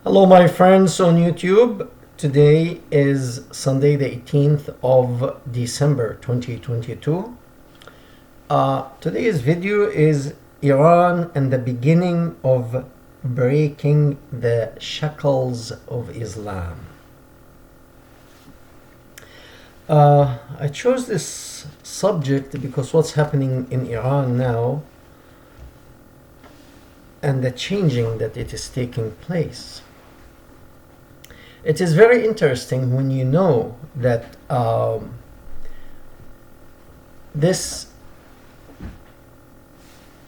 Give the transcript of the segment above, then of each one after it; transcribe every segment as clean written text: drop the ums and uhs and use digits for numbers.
Hello, my friends on YouTube. Today is Sunday, the 18th of December 2022. Today's video is Iran and the beginning of breaking the shackles of Islam. I chose this subject because what's happening in Iran now and the changing that it is taking place. It is very interesting when you know that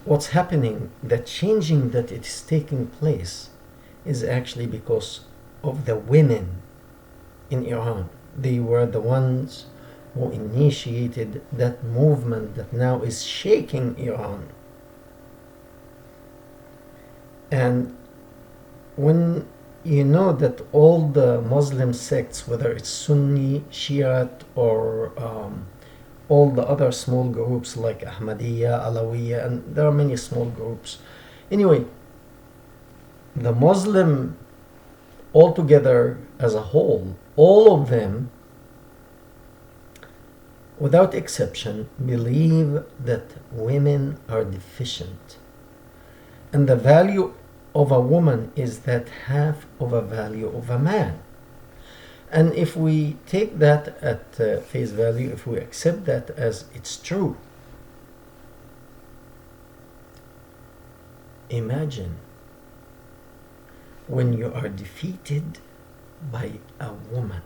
what's happening, the changing that it is taking place is actually because of the women in Iran. They were the ones who initiated that movement that now is shaking Iran. And when you know that all the Muslim sects, whether it's Sunni, Shiite, or all the other small groups like Ahmadiyya, Alawiyya, and there are many small groups. Anyway, the Muslim altogether as a whole, all of them, without exception, believe that women are deficient. And the value of a woman is that half of a value of a man. And if we take that at face value, if we accept that as it's true, imagine when you are defeated by a woman,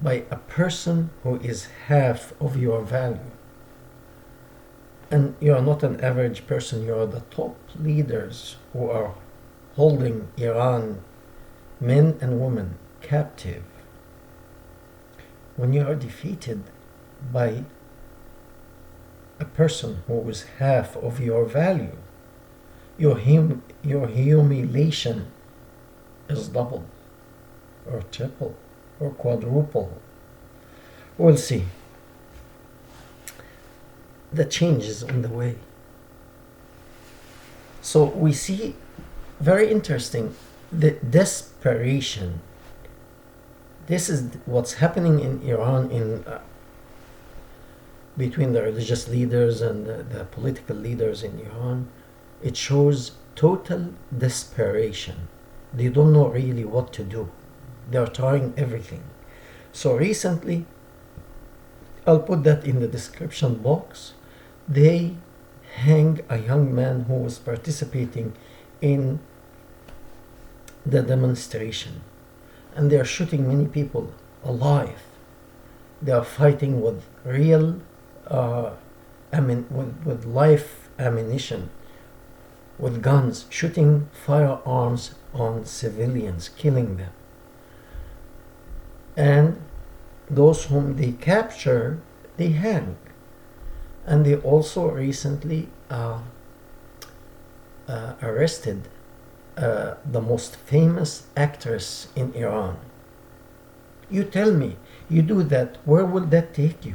by a person who is half of your value. And you are not an average person, you are the top leaders who are holding Iran, men and women, captive. When you are defeated by a person who is half of your value, your humiliation is double, or triple, or quadruple. We'll see. The change is on the way. So we see, very interesting, the desperation. This is what's happening in Iran between the religious leaders and the political leaders in Iran. It shows total desperation. They don't know really what to do. They are trying everything. So recently, I'll put that in the description box, they hang a young man who was participating in the demonstration. And they are shooting many people alive. They are fighting with real, with live ammunition, with guns, shooting firearms on civilians, killing them. And those whom they capture, they hang. And they also recently arrested the most famous actress in Iran. You tell me, you do that, where will that take you?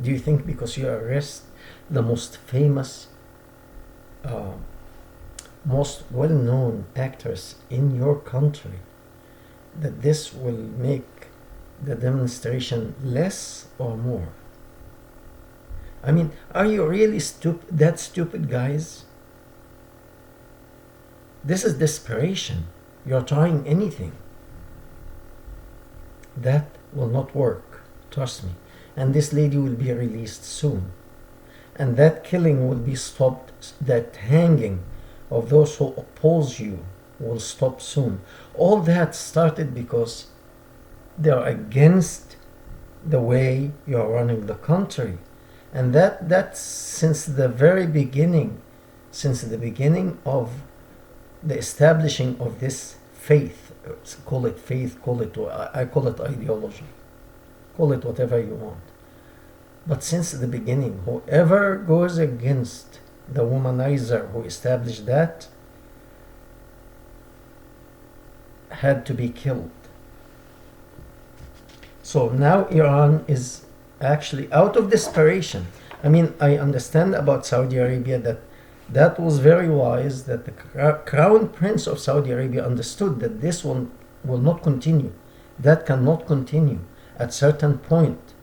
Do you think because you arrest the most famous, most well-known actress in your country, that this will make the demonstration less or more? I mean, are you really that stupid, guys? This is desperation. You're trying anything. That will not work, trust me. And this lady will be released soon. And that killing will be stopped, that hanging of those who oppose you will stop soon. All that started because they're against the way you're running the country. And that's since the very beginning, since the beginning of the establishing of this faith, call it faith, I call it ideology, call it whatever you want. But since the beginning, whoever goes against the womanizer who established that had to be killed. So now Iran is actually out of desperation. I mean, I understand about Saudi Arabia that That was very wise that the crown prince of Saudi Arabia understood that this one will not continue. That cannot continue. At certain point,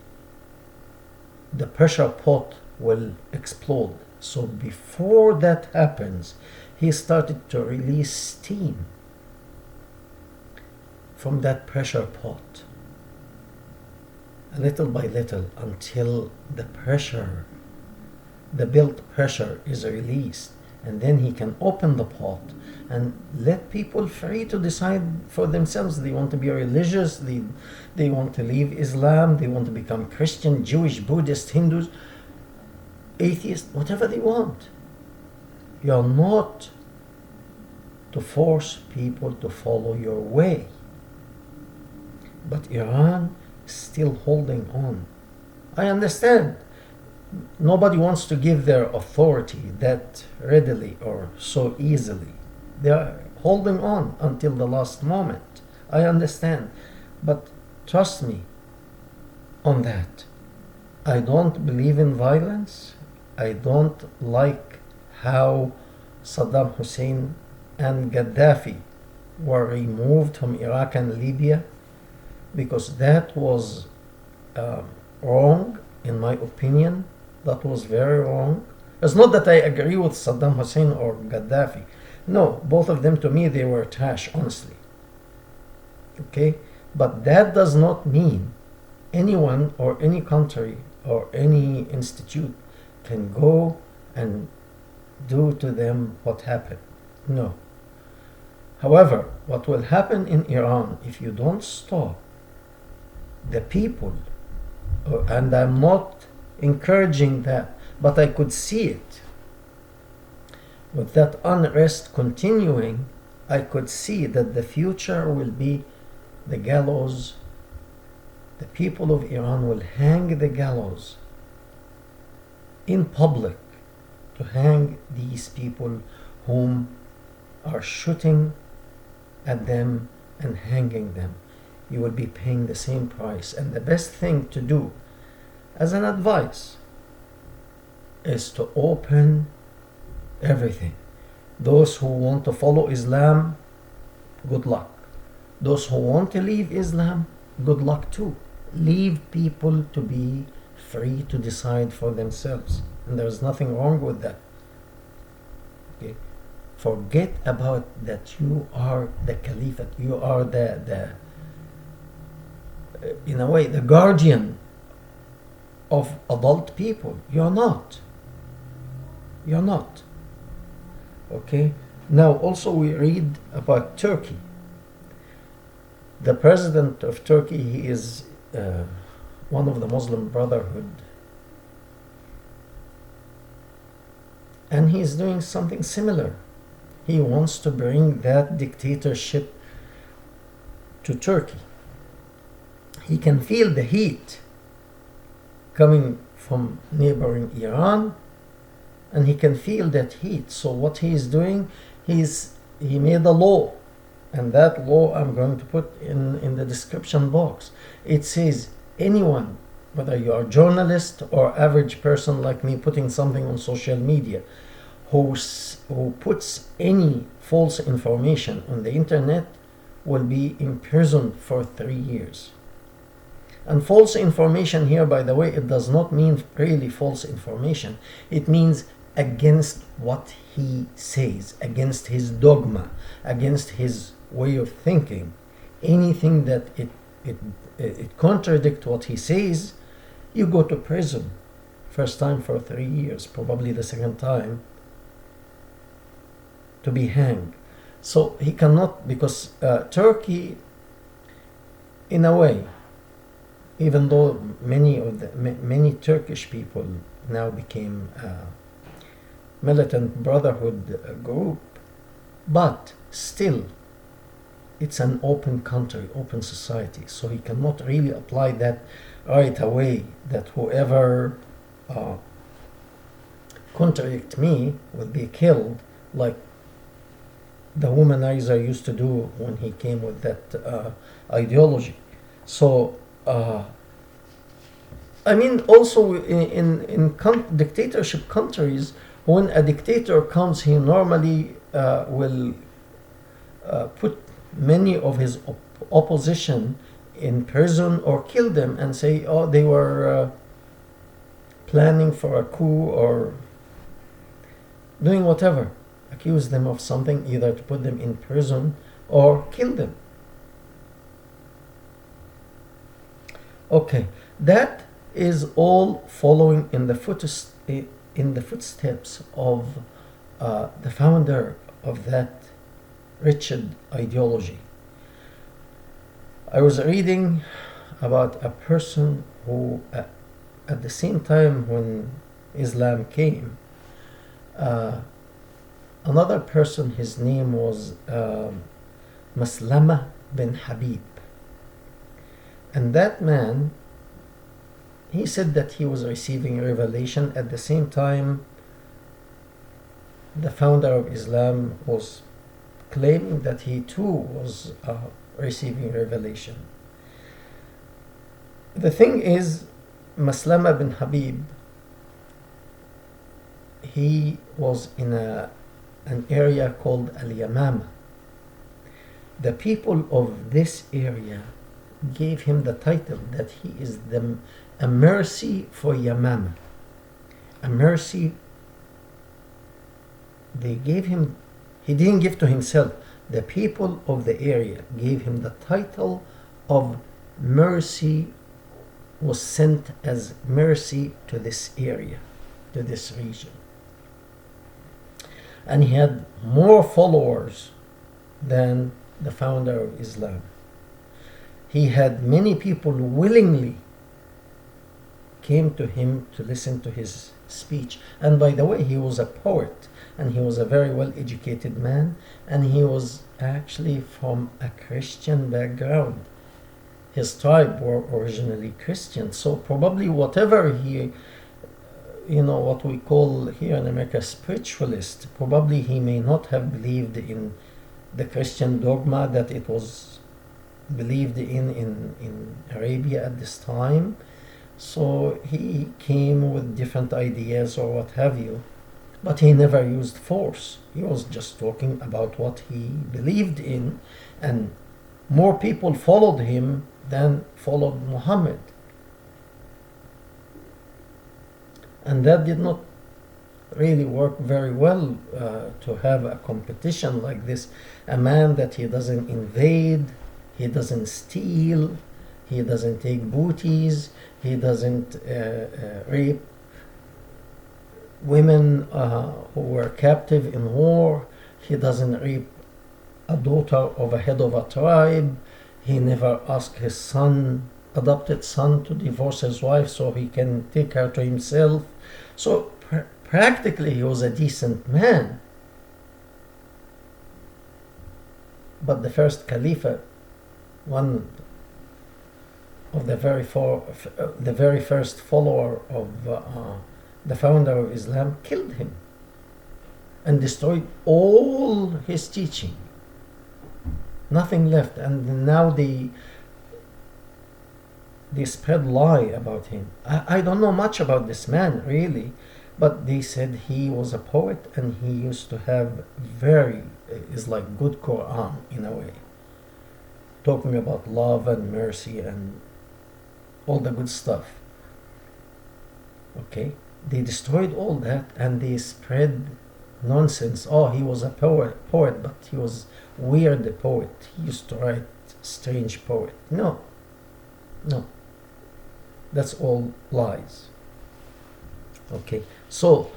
the pressure pot will explode. So before that happens, he started to release steam from that pressure pot, little by little, until the pressure, the built pressure, is released, and then he can open the pot and let people free to decide for themselves. They want to be religious, they want to leave Islam, they want to become Christian, Jewish, Buddhist, Hindus, atheist, whatever they want. You are not to force people to follow your way. But Iran is still holding on. I understand. Nobody wants to give their authority that readily or so easily. They are holding on until the last moment. I understand. But trust me on that. I don't believe in violence. I don't like how Saddam Hussein and Gaddafi were removed from Iraq and Libya, because that was wrong, in my opinion. That was very wrong. It's not that I agree with Saddam Hussein or Gaddafi. No, both of them, to me, they were trash, honestly. Okay? But that does not mean anyone or any country or any institute can go and do to them what happened. No. However, what will happen in Iran if you don't stop the people, and I'm not encouraging that, but I could see it. With that unrest continuing, I could see that the future will be the gallows. The people of Iran will hang the gallows in public, to hang these people whom are shooting at them and hanging them. You will be paying the same price. And the best thing to do, as an advice, is to open everything. Those who want to follow Islam, good luck. Those who want to leave Islam, good luck too. Leave people to be free to decide for themselves. And there's nothing wrong with that. Okay? Forget about that you are the caliphate. You are the in a way, the guardian of adult people. You're not. You're not. Okay? Now, also we read about Turkey. The president of Turkey, he is one of the Muslim Brotherhood. And he is doing something similar. He wants to bring that dictatorship to Turkey. He can feel the heat coming from neighboring Iran, and he can feel that heat. So what he is doing, he made a law, and that law I'm going to put in the description box. It says anyone, whether you are a journalist or average person like me putting something on social media, who puts any false information on the internet will be imprisoned for 3 years. And false information here, by the way, it does not mean really false information. It means against what he says, against his dogma, against his way of thinking. Anything that it contradicts what he says, you go to prison. First time for 3 years, probably the second time to be hanged. So he cannot, because Turkey, in a way, even though many Turkish people now became a militant brotherhood group, but still it's an open country, open society, so he cannot really apply that right away, that whoever contradict me will be killed, like the womanizer used to do when he came with that ideology. So I mean, also in dictatorship countries, When a dictator comes, he normally will put many of his opposition in prison or kill them and say, oh, they were planning for a coup or doing whatever. Accuse them of something, either to put them in prison or kill them. Okay, that is all following in the footsteps of the founder of that wretched ideology. I was reading about a person who, at the same time when Islam came, another person, his name was Maslama bin Habib. And that man, he said that he was receiving revelation. At the same time, the founder of Islam was claiming that he too was receiving revelation. The thing is, Maslama bin Habib, he was in an area called Al-Yamama. The people of this area gave him the title that he is a mercy for Yamama. A mercy. They gave him, he didn't give to himself. The people of the area gave him the title of mercy, was sent as mercy to this area, to this region. And he had more followers than the founder of Islam. He had many people who willingly came to him to listen to his speech. And by the way, he was a poet, and he was a very well-educated man, and he was actually from a Christian background. His tribe were originally Christian, so probably whatever he, what we call here in America spiritualist, probably he may not have believed in the Christian dogma that it was believed in Arabia at this time. So he came with different ideas or what have you, but he never used force. He was just talking about what he believed in, and more people followed him than followed Muhammad. And that did not really work very well to have a competition like this. A man that he doesn't invade, he doesn't steal, he doesn't take booties, he doesn't rape women who were captive in war, he doesn't rape a daughter of a head of a tribe, he never asked his adopted son to divorce his wife so he can take her to himself. So practically he was a decent man. But the first Caliph, one of the very first follower of the founder of Islam, killed him and destroyed all his teaching. Nothing left. And now they spread lie about him. I don't know much about this man really, but they said he was a poet and he used to have is like good Quran in a way, talking about love and mercy and all the good stuff. Okay, they destroyed all that and they spread nonsense. Oh, he was a poet, but he was weird poet. He used to write strange poet. No, that's all lies. Okay, so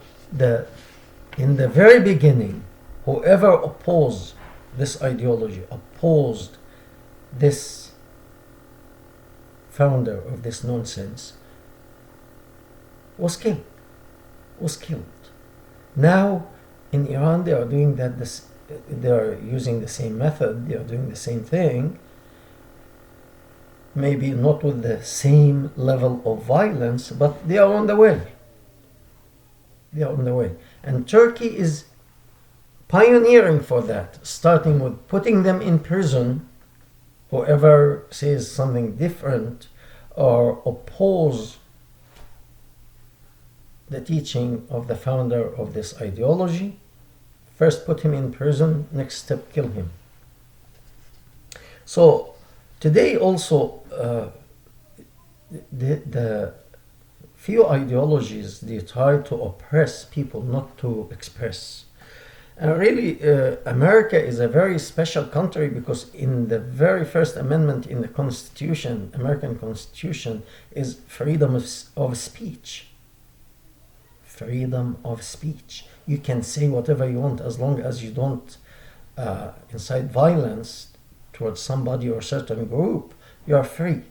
in the very beginning, whoever opposed this ideology, opposed this founder of this nonsense, was killed. Now in Iran they are doing that. They are using the same method. They are doing the same thing. Maybe not with the same level of violence, but they are on the way. And Turkey is pioneering for that, starting with putting them in prison. Whoever says something different or oppose the teaching of the founder of this ideology. First, put him in prison. Next step, kill him. So today also, the few ideologies, they try to oppress people, not to express. And really, America is a very special country because in the very first amendment in the Constitution, American Constitution, is freedom of speech. Freedom of speech. You can say whatever you want as long as you don't incite violence towards somebody or certain group. You are free.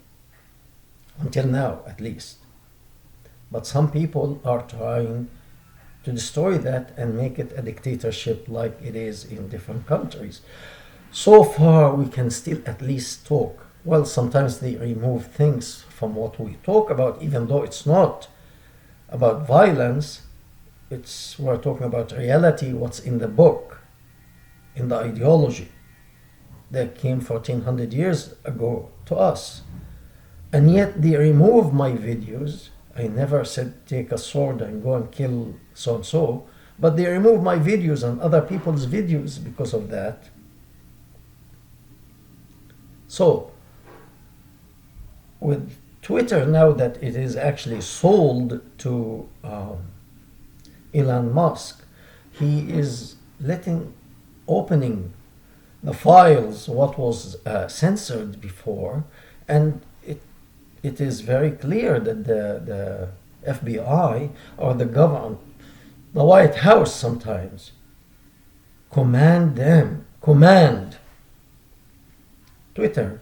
Until now, at least. But some people are trying to destroy that and make it a dictatorship like it is in different countries. So far, we can still at least talk. Well, sometimes they remove things from what we talk about, even though it's not about violence. We're talking about reality, what's in the book, in the ideology that came 1400 years ago to us. And yet they remove my videos. I never said take a sword and go and kill so-and-so, but they remove my videos and other people's videos because of that. So, with Twitter now that it is actually sold to Elon Musk, he is opening the files, what was censored before, and it is very clear that the FBI or the government, the White House sometimes, command Twitter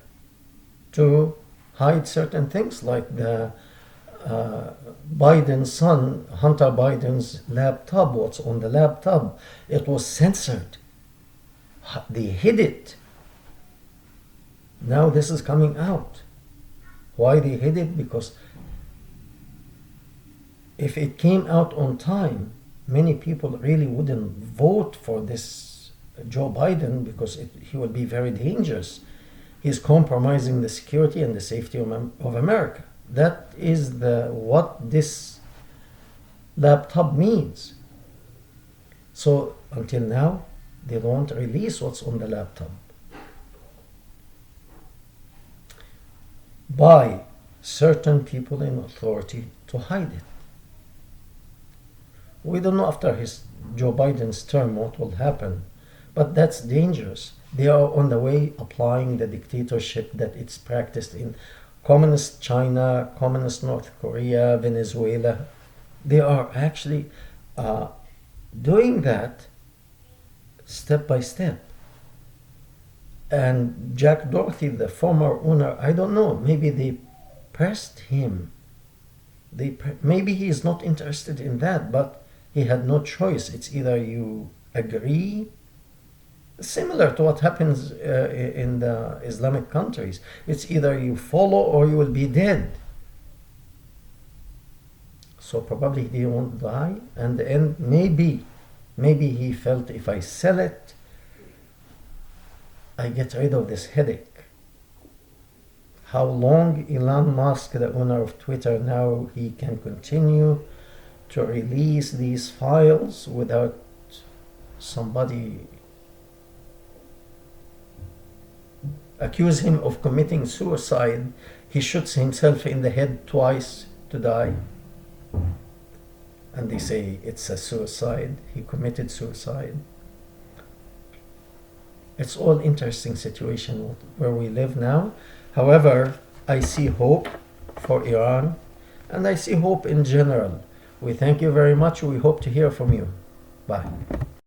to hide certain things, like the Biden's son, Hunter Biden's laptop, what's on the laptop. It was censored. They hid it. Now this is coming out. Why they hid it? Because if it came out on time, many people really wouldn't vote for this Joe Biden because he would be very dangerous. He's compromising the security and the safety of America. That is what this laptop means. So until now, they don't release what's on the laptop. By certain people in authority to hide it. We don't know after Joe Biden's term what will happen, but that's dangerous. They are on the way applying the dictatorship that it's practiced in communist China, communist North Korea, Venezuela. They are actually doing that step by step. And Jack Dorsey, the former owner, I don't know, maybe they pressed him. Maybe he is not interested in that, but he had no choice. It's either you agree, similar to what happens in the Islamic countries. It's either you follow or you will be dead. So probably he won't die. And maybe he felt, if I sell it, I get rid of this headache. How long Elon Musk, the owner of Twitter, now he can continue to release these files without somebody accuse him of committing suicide. He shoots himself in the head twice to die. And they say it's a suicide. He committed suicide. It's all interesting situation where we live now. However, I see hope for Iran, and I see hope in general. We thank you very much. We hope to hear from you. Bye.